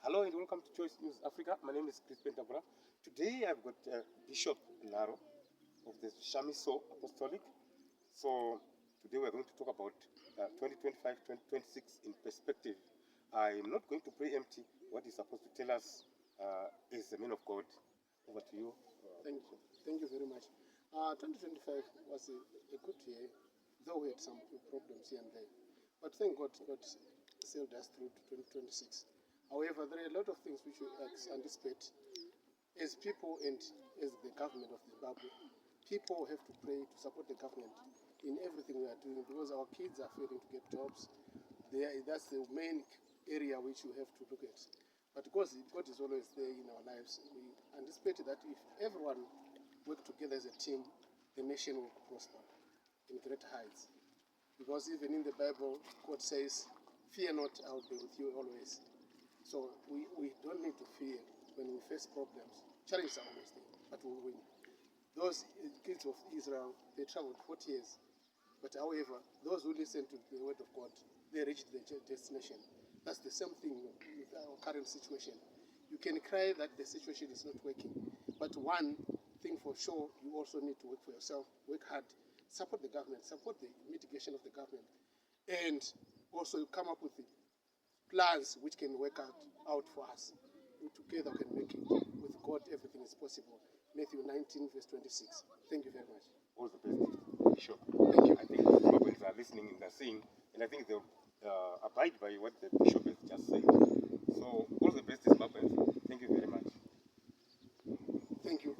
Hello and welcome to Choice News Africa. My name is Tabvura. Today I've got Bishop Nharo of the Shamiso Apostolic. So today we're going to talk about 2025-2026 in perspective. I'm not going to preempt what he's supposed to tell us as a man of God. Over to you. Thank you. Thank you very much. 2025 was a good year, though we had some problems here and there. But thank God, God sailed us through to 2026. However, there are a lot of things which we anticipate as people and as the government of Zimbabwe. People have to pray to support the government in everything we are doing because our kids are failing to get jobs. That's the main area which you have to look at. But because God is always there in our lives, we anticipate that if everyone work together as a team, the nation will prosper in great heights. Because even in the Bible, God says, "Fear not, I will be with you always." So we don't need to fear when we face problems. Challenges are always there, but we'll win. Those kids of Israel, they traveled 40 years. But however, those who listen to the word of God, they reached their destination. That's the same thing with our current situation. You can cry that the situation is not working. But one thing for sure, you also need to work for yourself, work hard, support the government, support the mitigation of the government, and also come up with the plans which can work out for us. Together we can make it. With God, everything is possible. Matthew 19, verse 26. Thank you very much. All the best, Bishop. Thank you. I think the Zimbabweans are listening and they're seeing, and I think they'll abide by what the Bishop has just said. So, all the best, Zimbabweans. Thank you very much. Thank you.